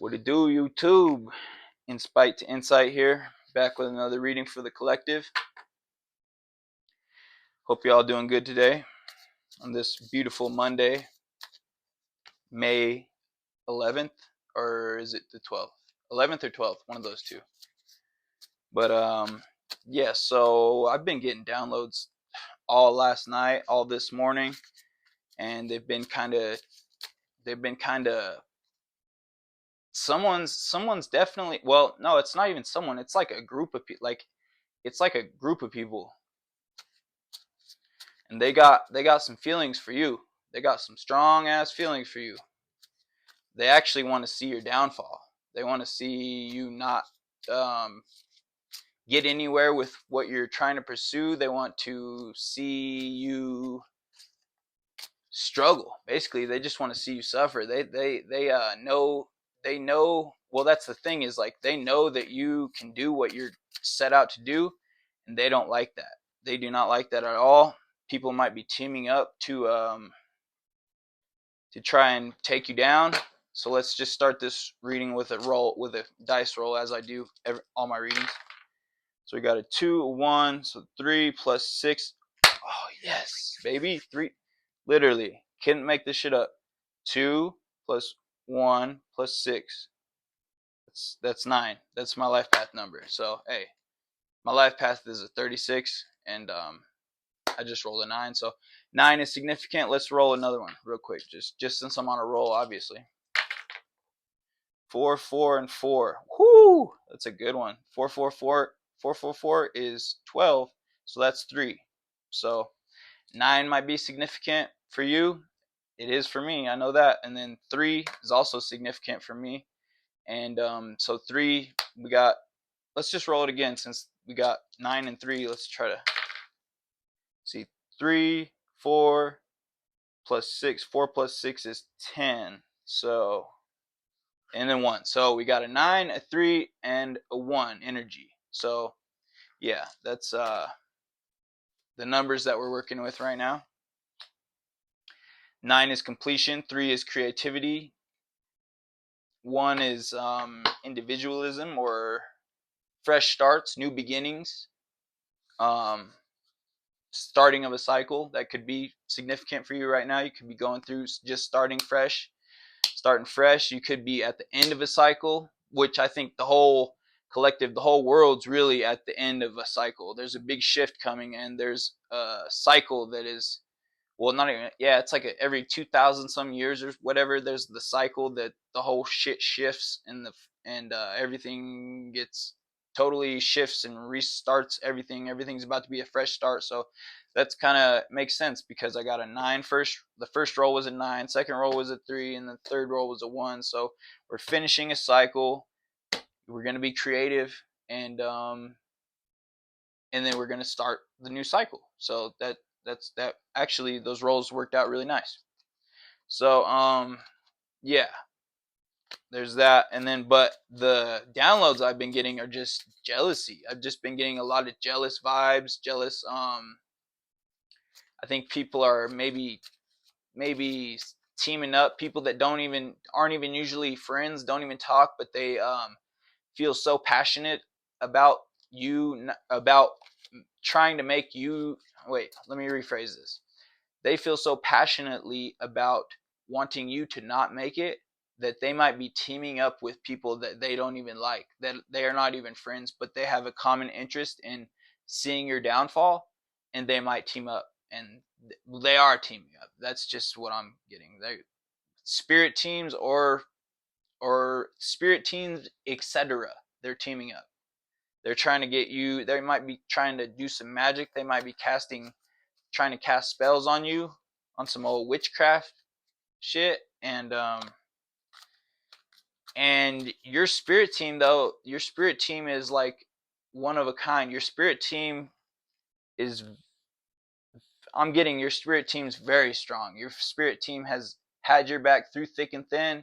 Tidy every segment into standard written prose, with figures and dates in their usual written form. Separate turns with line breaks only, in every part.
What it do, YouTube? Inspite to Insight here, back with another reading for the collective. Hope you all doing good today on this beautiful Monday, May 11th, or is it the 12th? 11th or 12th, one of those two. But yeah, so I've been getting downloads all last night, all this morning, and they've been kind of someone's definitely, well, no, it's not even someone, it's like a group of people, it's like a group of people, and they got some feelings for you. They got some strong ass feelings for you. They actually want to see your downfall. They want to see you not um, get anywhere with what you're trying to pursue. They want to see you struggle. Basically, they just want to see you suffer. They know. Well, that's the thing, is like they know that you can do what you're set out to do, and they don't like that. They do not like that at all. People might be teaming up to try and take you down. So let's just start this reading with a dice roll, as I do all my readings. So we got a 2, a 1, so 3 plus 6. Oh yes, baby, 3. Literally, couldn't make this shit up. 2 plus 1 plus 6. That's 9. That's my life path number. So hey, my life path is a 36, and I just rolled a 9. So 9 is significant. Let's roll another one real quick, just since I'm on a roll, obviously. 4, 4, and 4. Whoo! That's a good one. 4, 4, 4. 4, 4, 4 is 12, so that's 3. So 9 might be significant for you. It is for me, I know that. And then 3 is also significant for me. And so 3, we got, let's just roll it again since we got 9 and 3. Let's try to see. 3, 4 plus 6. 4 plus 6 is 10. So, and then 1. So we got a 9, a 3, and a 1 energy. So yeah, that's the numbers that we're working with right now. 9 is completion, 3 is creativity, 1 is individualism or fresh starts, new beginnings, starting of a cycle. That could be significant for you right now. You could be going through just starting fresh. You could be at the end of a cycle, which I think the whole collective, the whole world's really at the end of a cycle. There's a big shift coming, and there's a cycle that is, well, not even, yeah, it's like every 2,000 some years or whatever, there's the cycle that the whole shit shifts, and everything gets totally shifts and restarts. Everything's about to be a fresh start. So that's kind of makes sense, because I got a 9 first. The first roll was a 9, second roll was a 3, and the third roll was a 1. So we're finishing a cycle. We're going to be creative, and then we're going to start the new cycle. So that actually, those rolls worked out really nice. So yeah, there's that. And then, but the downloads I've been getting are just jealousy. I've just been getting a lot of jealous vibes, jealous. I think people are maybe teaming up. People that aren't even usually friends, don't even talk, but they feel so passionate about you, about trying to make you, wait, let me rephrase this. They feel so passionately about wanting you to not make it, that they might be teaming up with people that they don't even like, that they are not even friends, but they have a common interest in seeing your downfall, and they might team up, and they are teaming up. That's just what I'm getting. They spirit teams or spirit teams, etc. They're teaming up. They're trying to get you. They might be trying to do some magic. They might be trying to cast spells on you, on some old witchcraft shit. And your spirit team, though, your spirit team is like one of a kind. Your spirit team is, I'm getting, your spirit team's very strong. Your spirit team has had your back through thick and thin,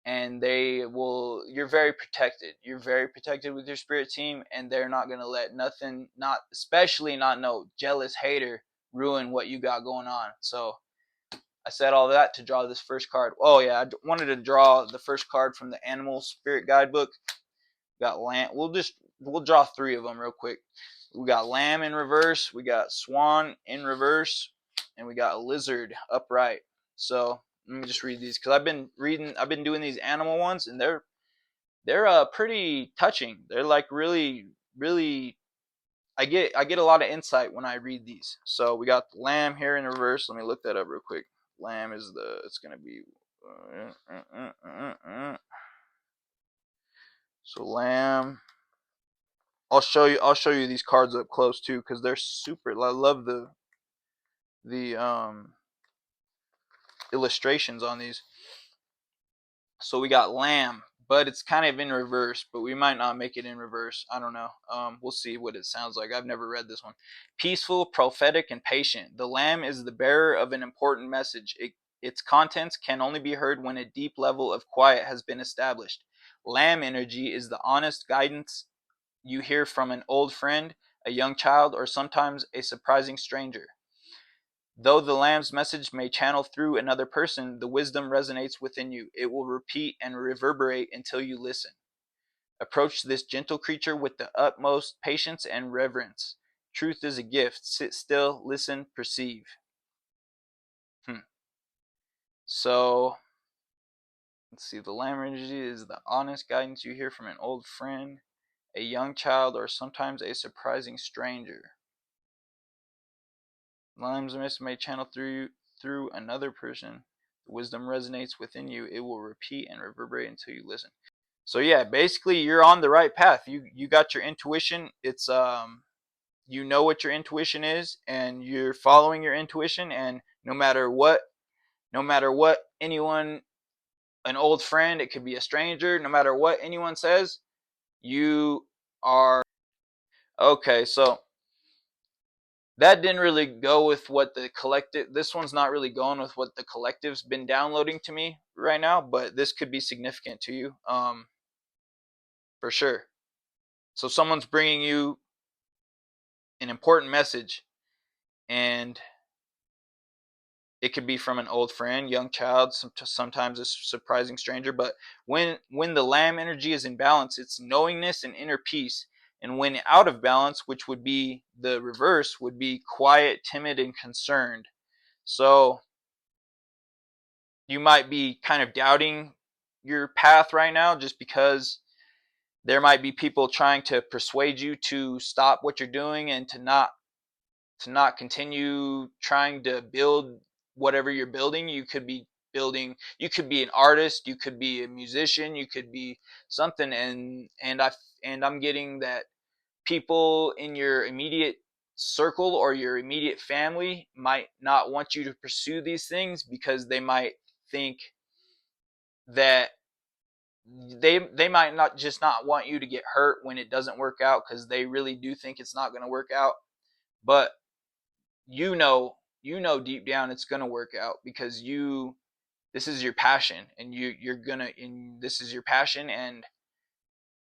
and you're very protected. You're very protected with your spirit team, and they're not going to let nothing, not especially not no jealous hater, ruin what you got going on. So I said all that to draw this first card. Oh yeah, I wanted to draw the first card from the Animal Spirit Guidebook. Got lamb. We'll draw 3 of them real quick. We got lamb in reverse. We got swan in reverse, and we got a lizard upright. So let me just read these because I've been doing these animal ones, and they're pretty touching. They're like really really. I get a lot of insight when I read these. So we got the lamb here in reverse. Let me look that up real quick. Lamb is it's gonna be so lamb. I'll show you these cards up close too because they're super. I love the illustrations on these. So we got lamb, but it's kind of in reverse, but we might not make it in reverse. I don't know. We'll see what it sounds like. I've never read this one. Peaceful, prophetic, and patient. The lamb is the bearer of an important message. Its contents can only be heard when a deep level of quiet has been established. Lamb energy is the honest guidance you hear from an old friend, a young child, or sometimes a surprising stranger. Though the lamb's message may channel through another person, the wisdom resonates within you. It will repeat and reverberate until you listen. Approach this gentle creature with the utmost patience and reverence. Truth is a gift. Sit still, listen, perceive. So, let's see. The lamb energy is the honest guidance you hear from an old friend, a young child, or sometimes a surprising stranger. Lamb's message may channel through another person. The wisdom resonates within you. It will repeat and reverberate until you listen. So yeah, basically you're on the right path. You got your intuition. It's you know what your intuition is, and you're following your intuition. And no matter what anyone, an old friend, it could be a stranger, no matter what anyone says, you are okay. So that didn't really go with what the collective, this one's not really going with what the collective's been downloading to me right now, but this could be significant to you, for sure. So someone's bringing you an important message, and it could be from an old friend, young child, sometimes a surprising stranger. But when the lamb energy is in balance, it's knowingness and inner peace. And when out of balance, which would be the reverse, would be quiet, timid, and concerned. So you might be kind of doubting your path right now just because there might be people trying to persuade you to stop what you're doing and to not continue trying to build whatever you're building. You could be an artist, you could be a musician, you could be something, and I'm getting that people in your immediate circle or your immediate family might not want you to pursue these things because they might think that they might not want you to get hurt when it doesn't work out because they really do think it's not going to work out. But you know deep down it's going to work out because this is your passion, and this is your passion. And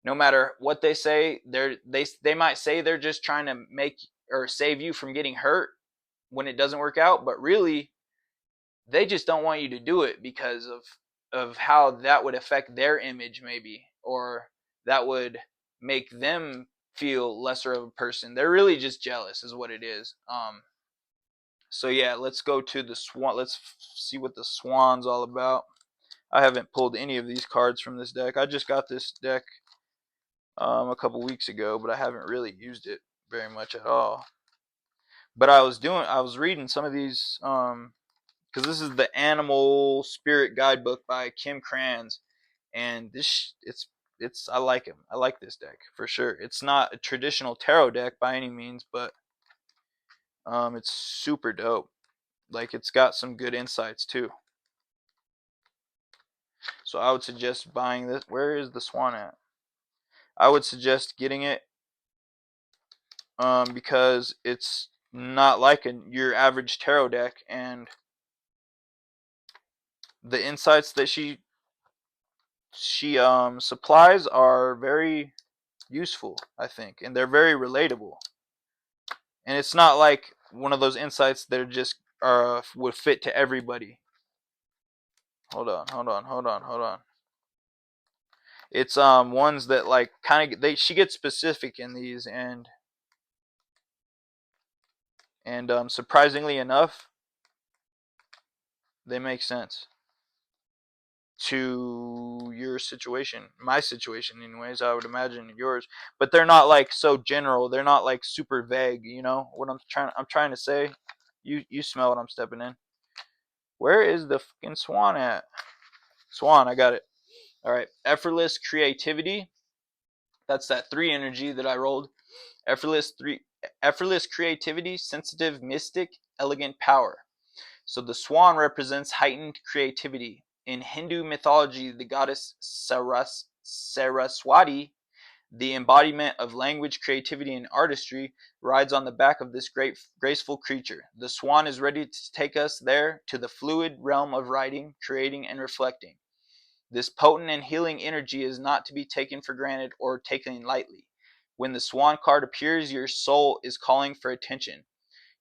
no matter what they say, they might say they're just trying to make or save you from getting hurt when it doesn't work out, but really they just don't want you to do it because of how that would affect their image, maybe, or that would make them feel lesser of a person. They're really just jealous is what it is. So yeah, let's go to the swan. Let's see what the swan's all about. I haven't pulled any of these cards from this deck. I just got this deck a couple weeks ago, but I haven't really used it very much at all. But I was reading some of these because this is the Animal Spirit Guidebook by Kim Kranz, and it's I like him. I like this deck for sure. It's not a traditional tarot deck by any means, but it's super dope. Like, it's got some good insights too. So I would suggest buying this. Where is the swan at? I would suggest getting it because it's not like your average tarot deck, and the insights that she supplies are very useful, I think, and they're very relatable. And it's not like one of those insights that are just would fit to everybody. Hold on. It's ones that like kind of she gets specific in these, and surprisingly enough, they make sense to your situation, my situation anyways. I would imagine yours, but they're not like so general. They're not like super vague, you know what I'm trying to say. You smell what I'm stepping in. Where is the fucking swan at? Swan, I got it. All right. Effortless creativity. That's that 3 energy that I rolled. Effortless creativity, sensitive mystic, elegant power. So the swan represents heightened creativity. In Hindu mythology, the goddess Saraswati, the embodiment of language, creativity, and artistry, rides on the back of this great, graceful creature. The swan is ready to take us there to the fluid realm of writing, creating, and reflecting. This potent and healing energy is not to be taken for granted or taken lightly. When the swan card appears, your soul is calling for attention.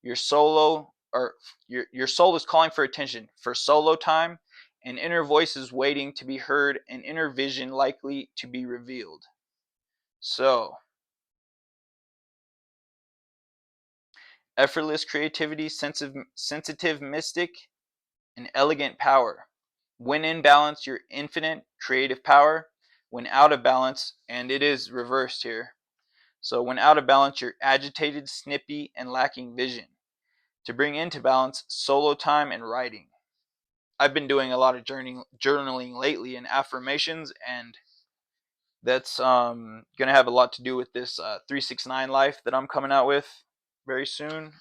Your soul is calling for attention, for solo time, an inner voice is waiting to be heard, an inner vision likely to be revealed. So, effortless creativity, sensitive mystic, and elegant power. When in balance, your infinite creative power. When out of balance, and it is reversed here. So, when out of balance, you're agitated, snippy, and lacking vision. To bring into balance, solo time and writing. I've been doing a lot of journaling lately and affirmations, and that's gonna have a lot to do with this 369 life that I'm coming out with very soon.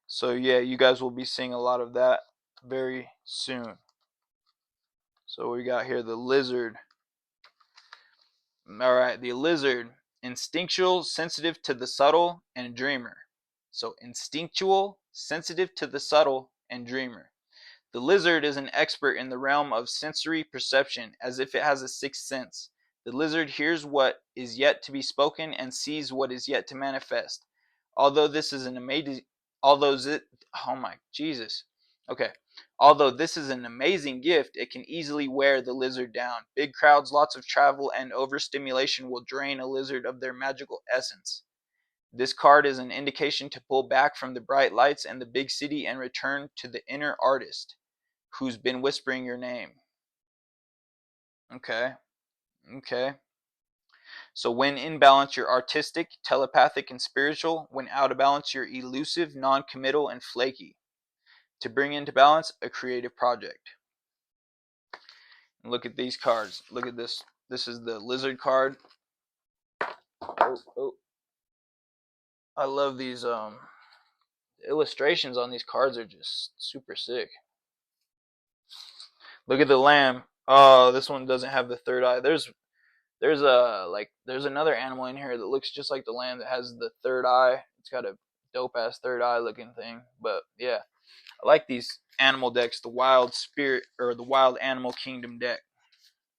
So yeah, you guys will be seeing a lot of that very soon. So we got here the lizard. All right, the lizard, instinctual, sensitive to the subtle, and dreamer. So instinctual, sensitive to the subtle, and dreamer. The lizard is an expert in the realm of sensory perception, as if it has a sixth sense. The lizard hears what is yet to be spoken and sees what is yet to manifest. Although this is an amazing, although it, oh my Jesus, okay. Although this is an amazing gift, it can easily wear the lizard down. Big crowds, lots of travel, and overstimulation will drain a lizard of their magical essence. This card is an indication to pull back from the bright lights and the big city and return to the inner artist who's been whispering your name. Okay. Okay. So when in balance, you're artistic, telepathic, and spiritual. When out of balance, you're elusive, non-committal, and flaky. To bring into balance, a creative project. And look at these cards. Look at this. This is the lizard card. Oh. I love these illustrations on these cards are just super sick. Look at the lamb. Oh, this one doesn't have the third eye. There's another animal in here that looks just like the lamb that has the third eye. It's got a dope ass third eye looking thing. But yeah, I like these animal decks, the wild spirit or the wild animal kingdom deck.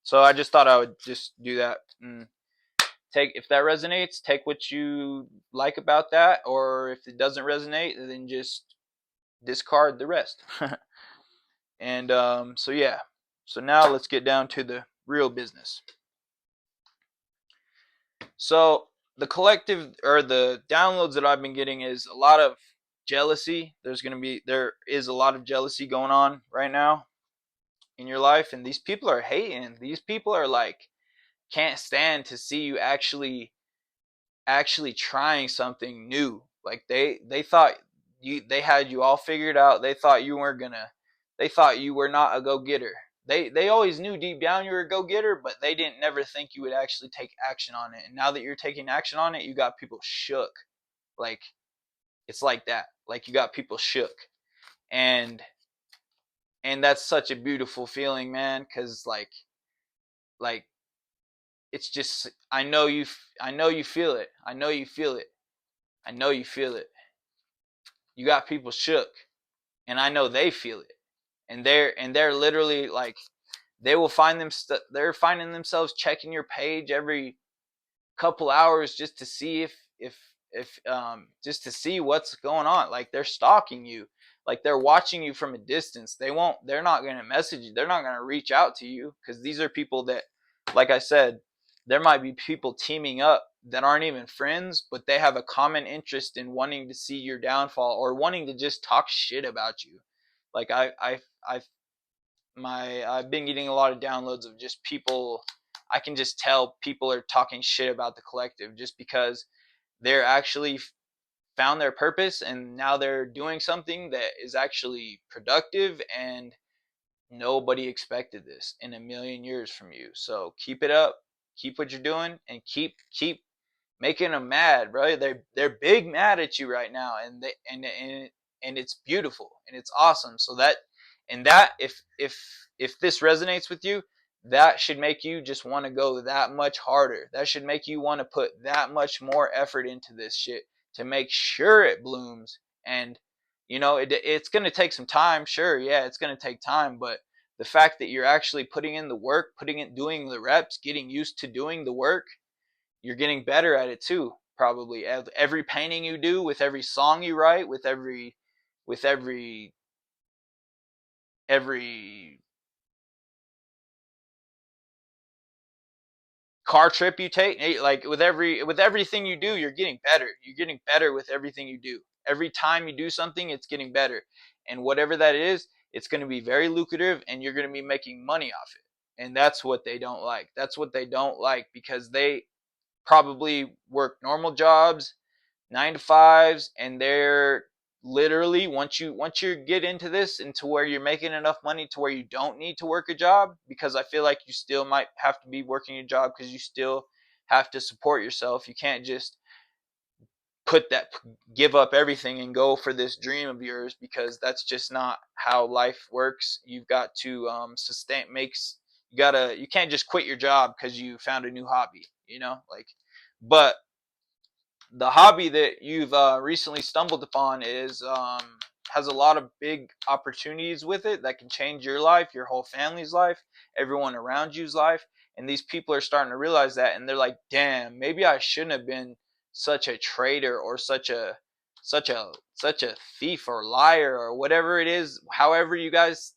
So I just thought I would just do that and take, if that resonates, take what you like about that, or if it doesn't resonate, then just discard the rest. And so yeah, so now let's get down to the real business. So the collective or the downloads that I've been getting is a lot of jealousy. There is a lot of jealousy going on right now in your life, and these people are hating. These people are like can't stand to see you actually trying something new. Like they thought they had you all figured out. They thought you were not a go-getter. They always knew deep down you were a go-getter, but they didn't never think you would actually take action on it. And now that you're taking action on it, you got people shook. Like it's like that. Like you got people shook. And that's such a beautiful feeling, man, cuz like it's just I know you feel it. I know you feel it. I know you feel it. You got people shook, and I know they feel it. And they're literally like they're finding themselves checking your page every couple hours just to see if just to see what's going on. Like they're stalking you. Like, they're watching you from a distance. They're not going to message you. They're not going to reach out to you, because these are people that, like I said, there might be people teaming up that aren't even friends, but they have a common interest in wanting to see your downfall, or wanting to just talk shit about you. Like, I've been getting a lot of downloads of just people. I can just tell people are talking shit about the collective, just because they're actually found their purpose, and now they're doing something that is actually productive, and nobody expected this in a million years from you. So keep it up, keep what you're doing, and keep making them mad, bro. They're big mad at you right now, and and it's beautiful and it's awesome. So that, and that, if this resonates with you, that should make you just want to go that much harder. That should make you want to put that much more effort into this shit to make sure it blooms. And it's going to take some time, sure, yeah, it's going to take time, but the fact that you're actually putting in the work, doing the reps, getting used to doing the work, you're getting better at it too, probably. Every painting you do, with every song you write, with every car trip you take, like with everything you do, you're getting better. You're getting better with everything you do. Every time you do something, it's getting better. And whatever that is, it's going to be very lucrative, and you're going to be making money off it. And that's what they don't like. That's what they don't like, because they probably work normal jobs, 9 to 5s, and they're literally, once you get into this, into where you're making enough money to where you don't need to work a job, because I feel like you still might have to be working a job, because you still have to support yourself. You can't just put that give up everything and go for this dream of yours, because that's just not how life works. You've got to sustain makes you can't just quit your job because you found a new hobby, like. But the hobby that you've recently stumbled upon is has a lot of big opportunities with it that can change your life, your whole family's life, everyone around you's life. And these people are starting to realize that, and they're like, damn, maybe I shouldn't have been such a traitor, or such a thief or liar, or whatever it is. However you guys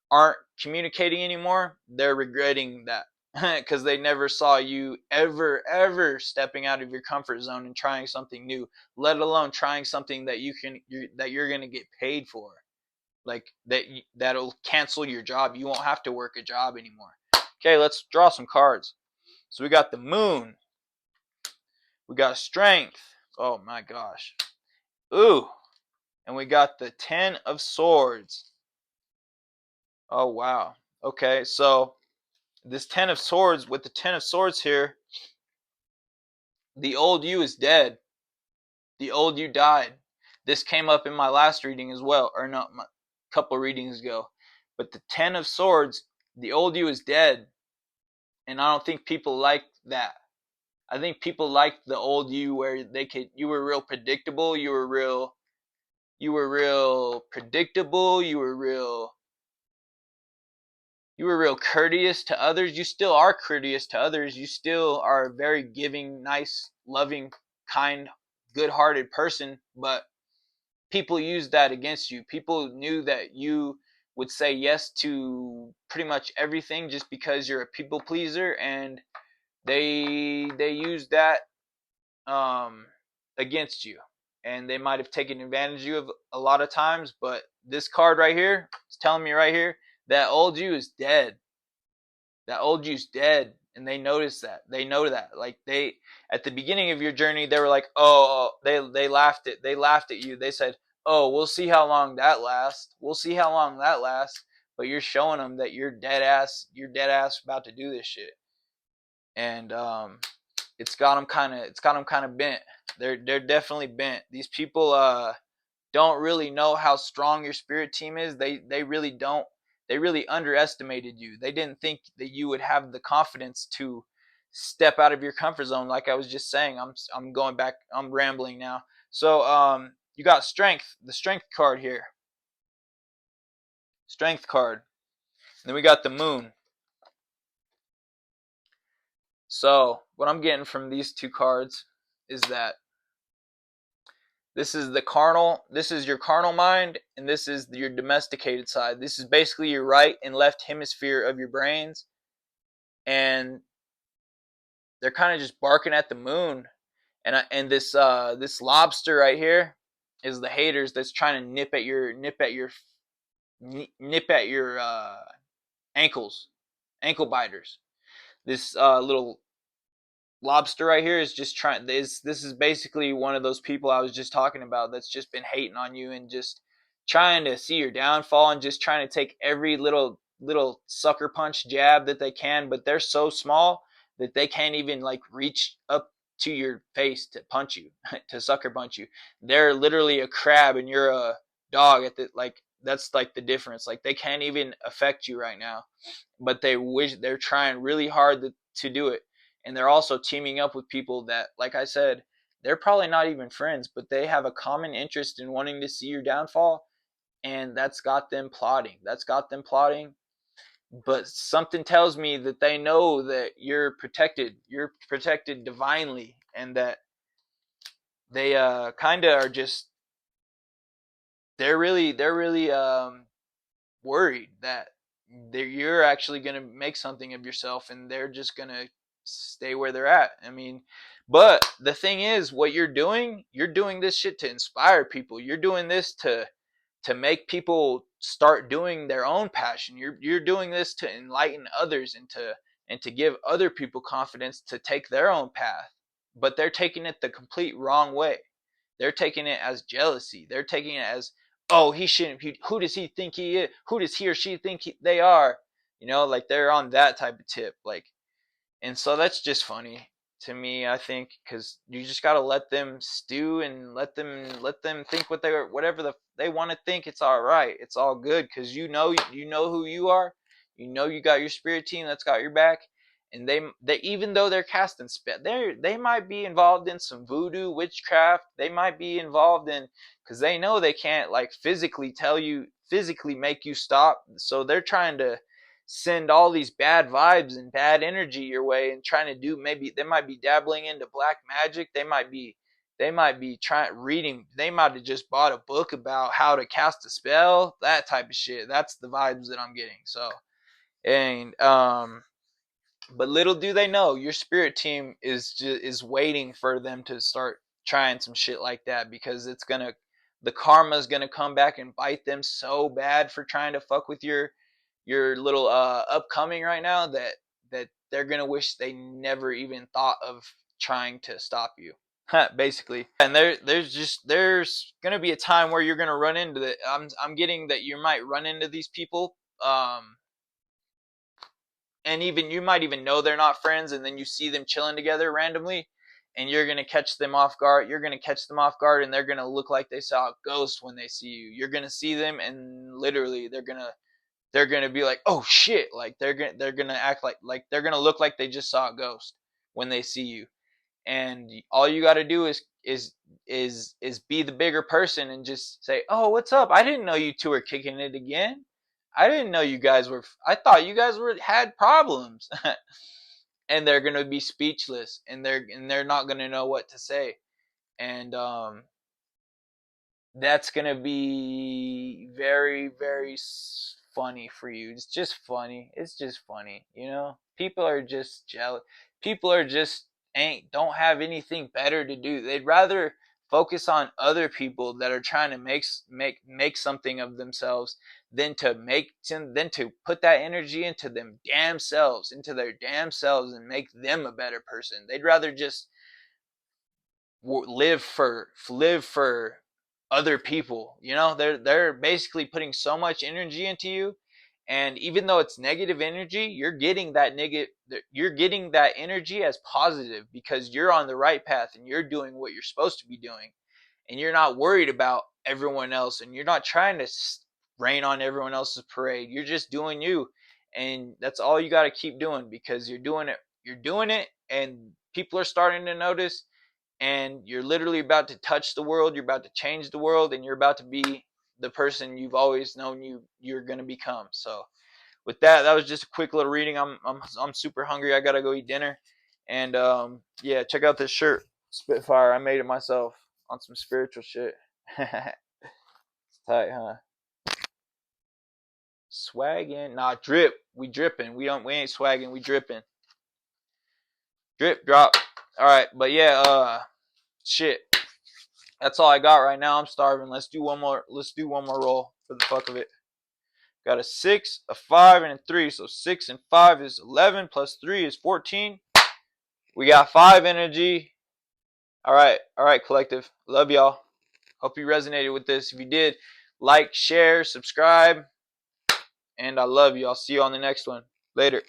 aren't communicating anymore, they're regretting that, because they never saw you ever stepping out of your comfort zone and trying something new, let alone trying something that you're going to get paid for, like that'll cancel your job. You won't have to work a job anymore. Okay, let's draw some cards. So we got the moon, we got strength, oh my gosh, ooh, and we got the 10 of swords. Oh wow. Okay, so this 10 of swords, with the 10 of swords here, the old you is dead. The old you died. This came up in my last reading as well, or no, a couple readings ago. But the 10 of swords, the old you is dead, and I don't think people like that. I think people like the old you, where you were real predictable, you were real predictable, you were real courteous to others. You still are courteous to others. You still are a very giving, nice, loving, kind, good-hearted person, but people used that against you. People knew that you would say yes to pretty much everything just because you're a people pleaser, and they used that um, against you, and they might have taken advantage of you a lot of times. But this card right here is telling me right here that old you is dead. That old you's dead, and they notice that. They know that. Like, they, at the beginning of your journey, they were like, oh, they laughed at you. They said, oh, we'll see how long that lasts. We'll see how long that lasts. But you're showing them that you're dead ass about to do this shit. And it's got them kind of bent. They're definitely bent. These people don't really know how strong your spirit team is. They really don't. They really underestimated you. They didn't think that you would have the confidence to step out of your comfort zone. Like I was just saying, I'm going back. I'm rambling now. So you got strength. The strength card here. Strength card. And then we got the moon. So what I'm getting from these two cards is that This is the carnal, this is your carnal mind, and this is your domesticated side. This is basically your right and left hemisphere of your brains, and they're kind of just barking at the moon. And this lobster right here is the haters that's trying to nip at your ankles, ankle biters. This little lobster right here is just trying. This is basically one of those people I was just talking about that's just been hating on you and just trying to see your downfall and just trying to take every little sucker punch jab that they can, but they're so small that they can't even like reach up to your face to punch you, to sucker punch you. They're literally a crab and you're a dog at the like that's like the difference. Like they can't even affect you right now, but they're trying really hard to do it, and they're also teaming up with people that, like I said, they're probably not even friends, but they have a common interest in wanting to see your downfall, and that's got them plotting. But something tells me that they know that you're protected. You're protected divinely, and that they kind of are just they're really worried that you're actually going to make something of yourself, and they're just going to stay where they're at. I mean, but the thing is, what you're doing this shit to inspire people. You're doing this to make people start doing their own passion. You're doing this to enlighten others and to give other people confidence to take their own path. But they're taking it the complete wrong way. They're taking it as jealousy. They're taking it as, oh, he shouldn't. Who does he think he is? Who does he or she think they are? You know, like they're on that type of tip. Like, and so that's just funny to me, I think, because you just gotta let them stew and let them think whatever they want to think. It's all right. It's all good because you know who you are. You know you got your spirit team that's got your back, and they even though they're casting spell, they might be involved in some voodoo witchcraft. They might be involved in because they know they can't like physically make you stop. So they're trying to send all these bad vibes and bad energy your way and trying to do, maybe they might be dabbling into black magic. They might be trying reading, they might have just bought a book about how to cast a spell, that type of shit. That's the vibes that I'm getting. So, and but little do they know, your spirit team is waiting for them to start trying some shit like that, because the karma's gonna come back and bite them so bad for trying to fuck with your little upcoming right now, that they're gonna wish they never even thought of trying to stop you. Basically. And there's gonna be a time where you're gonna run into the I'm getting that you might run into these people, and even you might even know they're not friends, and then you see them chilling together randomly, and you're going to catch them off guard, and they're going to look like they saw a ghost when they see you. You're going to see them, and literally they're going to be like, oh shit, like they're going to act like they're going to look like they just saw a ghost when they see you. And all you got to do is be the bigger person and just say, oh, what's up? I didn't know you two were kicking it again. I didn't know you guys were. I thought you guys had problems. And they're gonna be speechless, and they're not gonna know what to say. And that's gonna be very very funny for you. It's just funny. It's just funny. You know, people are just jealous. People are just ain't don't have anything better to do. They'd rather focus on other people that are trying to make something of themselves than to put that energy into their damn selves, and make them a better person. They'd rather just live for other people. You know, they're basically putting so much energy into you, and even though it's negative energy, you're getting that energy as positive, because you're on the right path and you're doing what you're supposed to be doing, and you're not worried about everyone else, and you're not trying to rain on everyone else's parade. You're just doing you, and that's all you got to keep doing, because you're doing it and people are starting to notice, and you're literally about to touch the world. You're about to change the world, and you're about to be the person you've always known you're going to become. So with that was just a quick little reading. I'm super hungry. I gotta go eat dinner, and yeah, check out this shirt, Spitfire. I made it myself. on some spiritual shit. It's tight, huh? Swagging, nah, drip. We dripping. We ain't swagging. We dripping. Drip drop. All right, but yeah, shit. That's all I got right now. I'm starving. Let's do one more. Let's do one more roll for the fuck of it. Got a 6, a 5, and a 3. So 6 and 5 is 11 plus 3 is 14. We got 5 energy. All right, collective. Love y'all. Hope you resonated with this. If you did, like, share, subscribe, and I love you. I'll see you on the next one. Later.